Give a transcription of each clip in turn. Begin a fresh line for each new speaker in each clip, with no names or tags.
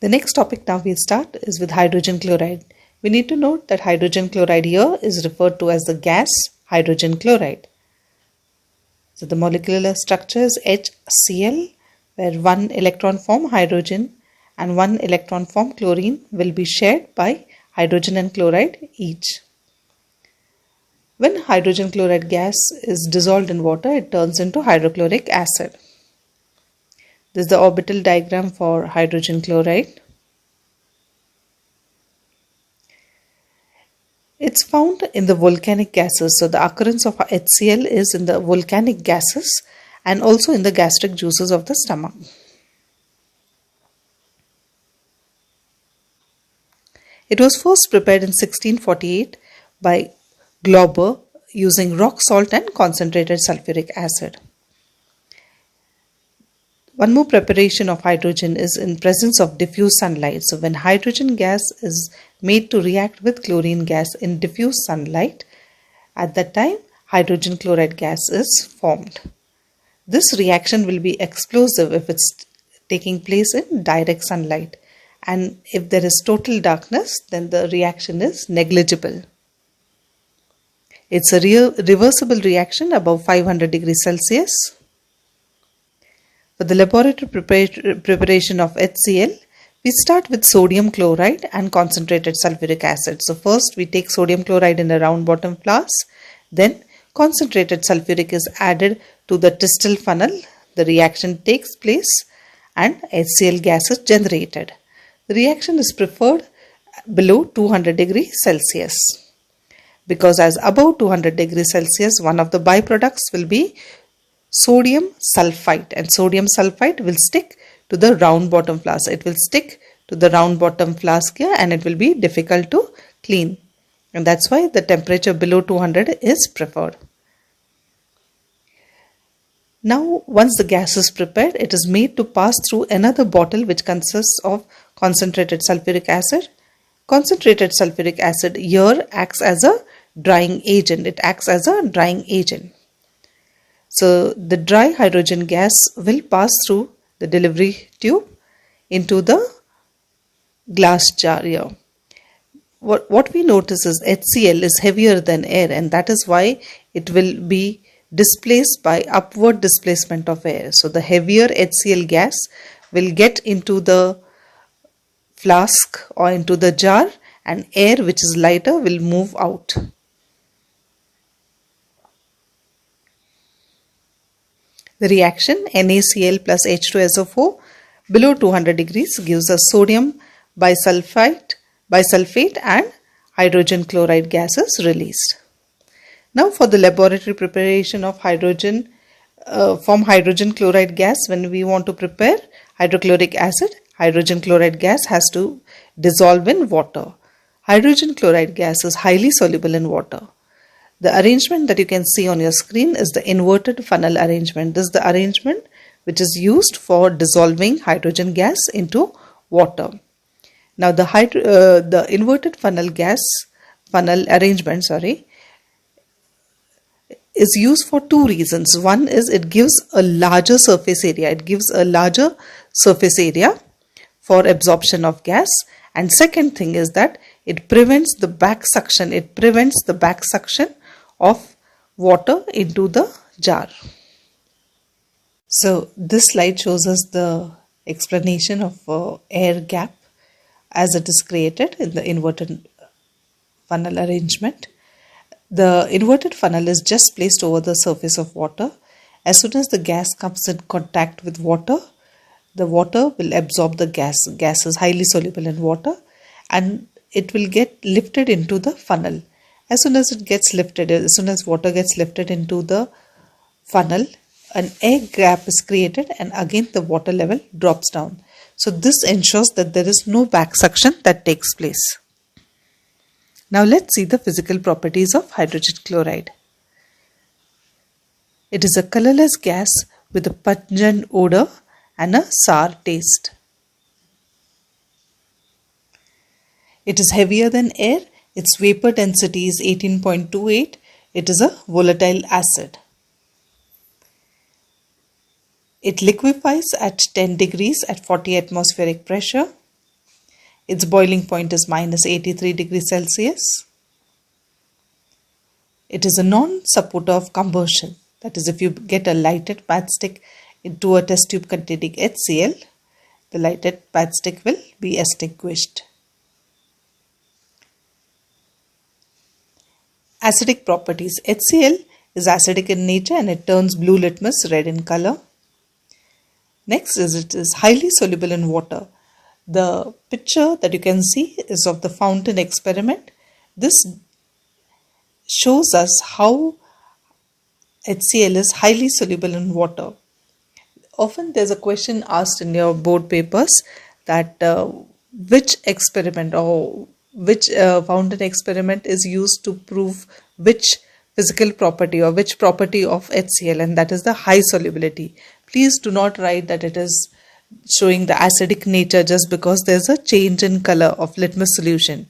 The next topic now we'll start is with hydrogen chloride. We need to note that hydrogen chloride here is referred to as the gas hydrogen chloride. So the molecular structure is HCl, where one electron form hydrogen and one electron form chlorine will be shared by hydrogen and chloride each. When hydrogen chloride gas is dissolved in water, it turns into hydrochloric acid. This is the orbital diagram for hydrogen chloride. It's found in the volcanic gases. So the occurrence of HCl is in the volcanic gases and also in the gastric juices of the stomach. It was first prepared in 1648 by Glauber using rock salt and concentrated sulfuric acid. One more preparation of hydrogen is in presence of diffuse sunlight. So when hydrogen gas is made to react with chlorine gas in diffuse sunlight, at that time hydrogen chloride gas is formed. This reaction will be explosive if it's taking place in direct sunlight, and if there is total darkness, then the reaction is negligible. It's a reversible reaction above 500 degrees Celsius. For the laboratory preparation of HCl, we start with sodium chloride and concentrated sulfuric acid. So first we take sodium chloride in a round bottom flask, then concentrated sulfuric is added to the Tistel funnel. The reaction takes place and HCl gas is generated. The reaction is preferred below 200 degrees Celsius. Because as above 200 degrees Celsius, one of the byproducts will be sodium sulfite, and sodium sulfite will stick to the round bottom flask. It will stick to the round bottom flask here and it will be difficult to clean. And that's why the temperature below 200 is preferred. Now, once the gas is prepared, it is made to pass through another bottle which consists of concentrated sulfuric acid. Concentrated sulfuric acid here acts as a drying agent. It acts as a drying agent. So the dry hydrogen gas will pass through the delivery tube into the glass jar here. What we notice is HCl is heavier than air, and that is why it will be displaced by upward displacement of air. So the heavier HCl gas will get into the flask or into the jar, and air which is lighter will move out. The reaction NaCl plus H2SO4 below 200 degrees gives us sodium bisulfate and hydrogen chloride gas is released. Now for the laboratory preparation of hydrogen from hydrogen chloride gas, when we want to prepare hydrochloric acid, hydrogen chloride gas has to dissolve in water. Hydrogen chloride gas is highly soluble in water. The arrangement that you can see on your screen is the inverted funnel arrangement. This is the arrangement which is used for dissolving hydrogen gas into water. Now the inverted funnel arrangement is used for two reasons. One is it gives a larger surface area. It gives a larger surface area for absorption of gas. And second thing is that it prevents the back suction. It prevents the back suction of water into the jar. So this slide shows us the explanation of air gap as it is created in the inverted funnel arrangement. The inverted funnel is just placed over the surface of water. As soon as the gas comes in contact with water, the water will absorb the gas. Gas is highly soluble in water and it will get lifted into the funnel. As soon as water gets lifted into the funnel, an air gap is created and again the water level drops down. So this ensures that there is no back suction that takes place. Now let's see the physical properties of hydrogen chloride. It is a colorless gas with a pungent odor and a sour taste. It is heavier than air. Its vapor density is 18.28. It is a volatile acid. It liquefies at 10 degrees at 40 atmospheric pressure. Its boiling point is minus 83 degrees Celsius. It is a non-supporter of combustion. That is, if you get a lighted matchstick into a test tube containing HCl, the lighted matchstick will be extinguished. Acidic properties. HCl is acidic in nature and it turns blue litmus red in color. Next is it is highly soluble in water. The picture that you can see is of the fountain experiment. This shows us how HCl is highly soluble in water. Often there's a question asked in your board papers that which experiment or which fountain experiment is used to prove which physical property or which property of HCl, and that is the high solubility. Please do not write that it is showing the acidic nature just because there's a change in color of litmus solution.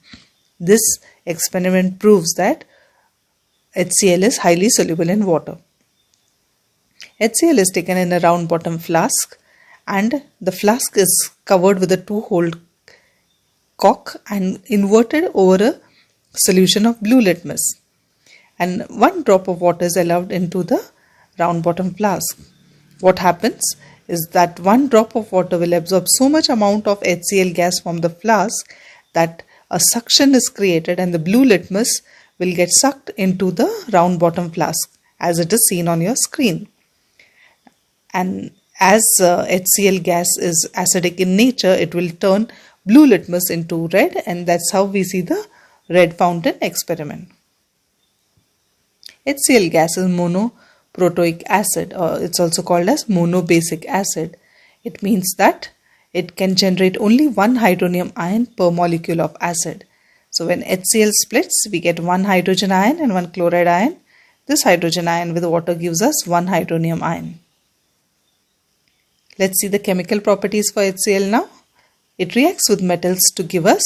This experiment proves that HCl is highly soluble in water. HCl is taken in a round bottom flask and the flask is covered with a 2-hole cork and inverted over a solution of blue litmus, and 1 drop of water is allowed into the round bottom flask. What happens is that 1 drop of water will absorb so much amount of HCl gas from the flask that a suction is created and the blue litmus will get sucked into the round bottom flask as it is seen on your screen. And as HCl gas is acidic in nature, it will turn blue litmus into red, and that's how we see the red fountain experiment. HCl gas is monoprotoic acid, or it's also called as monobasic acid. It means that it can generate only 1 hydronium ion per molecule of acid. So when HCl splits, we get 1 hydrogen ion and 1 chloride ion. This hydrogen ion with water gives us 1 hydronium ion. Let's see the chemical properties for HCl now. It reacts with metals to give us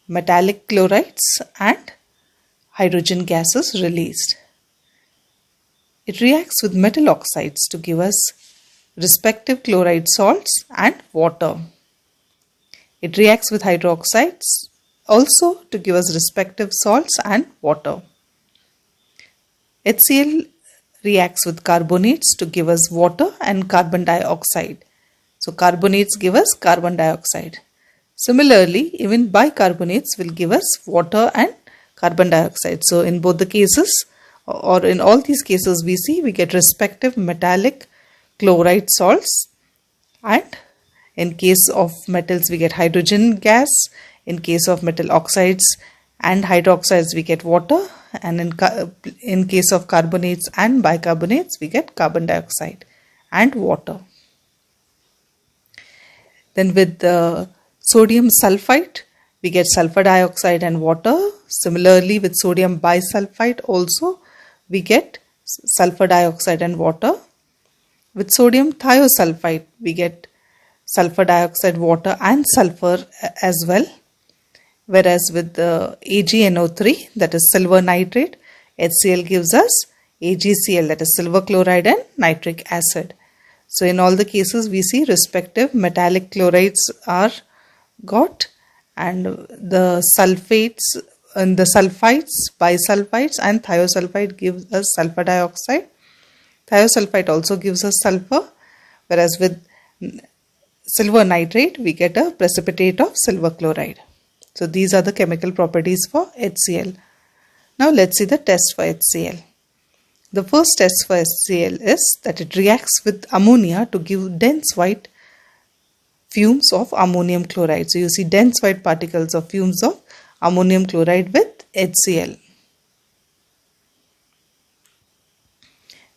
metallic chlorides and hydrogen gases released. It reacts with metal oxides to give us respective chloride salts and water. It reacts with hydroxides also to give us respective salts and water. HCl reacts with carbonates to give us water and carbon dioxide. So carbonates give us carbon dioxide. Similarly, even bicarbonates will give us water and carbon dioxide. So in both the cases, or in all these cases, we get respective metallic chloride salts, and in case of metals we get hydrogen gas, in case of metal oxides and hydroxides we get water, and in case of carbonates and bicarbonates we get carbon dioxide and water. Then with the sodium sulfite we get sulfur dioxide and water. Similarly with sodium bisulfite also we get sulfur dioxide and water. With sodium thiosulfite we get sulfur dioxide, water and sulfur as well. Whereas with the AgNO3, that is silver nitrate, HCl gives us AgCl, that is silver chloride and nitric acid. So in all the cases we see respective metallic chlorides are got, and the sulfates and the sulfites, bisulfites and thiosulfite gives us sulfur dioxide. Thiosulfite also gives us sulfur, whereas with silver nitrate we get a precipitate of silver chloride. So these are the chemical properties for HCl. Now let's see the test for HCl. The first test for HCl is that it reacts with ammonia to give dense white fumes of ammonium chloride. So you see dense white particles of fumes of ammonium chloride with HCl.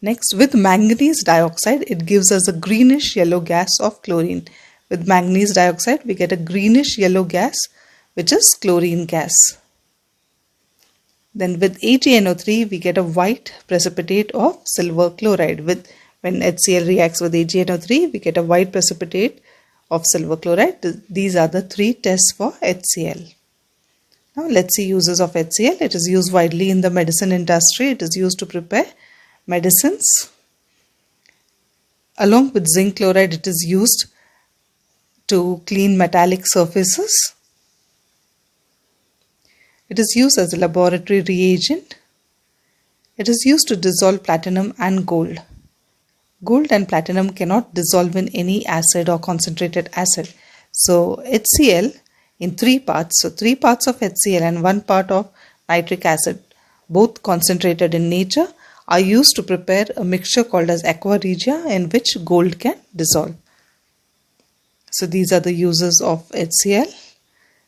Next, with manganese dioxide, it gives us a greenish yellow gas of chlorine. With manganese dioxide, we get a greenish yellow gas, which is chlorine gas. Then with AgNO3, we get a white precipitate of silver chloride. When HCl reacts with AgNO3, we get a white precipitate of silver chloride. These are the 3 tests for HCl. Now let's see uses of HCl. It is used widely in the medicine industry. It is used to prepare medicines. Along with zinc chloride, it is used to clean metallic surfaces. It is used as a laboratory reagent. It is used to dissolve platinum and gold. Gold and platinum cannot dissolve in any acid or concentrated acid. So HCl in 3 parts, so 3 parts of HCl and 1 part of nitric acid, both concentrated in nature, are used to prepare a mixture called as aqua regia in which gold can dissolve. So these are the uses of HCl.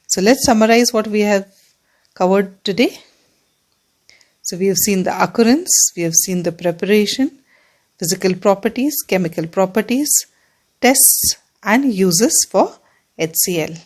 So let's summarize what we have covered today. So we have seen the occurrence, we have seen the preparation, physical properties, chemical properties, tests and uses for HCl.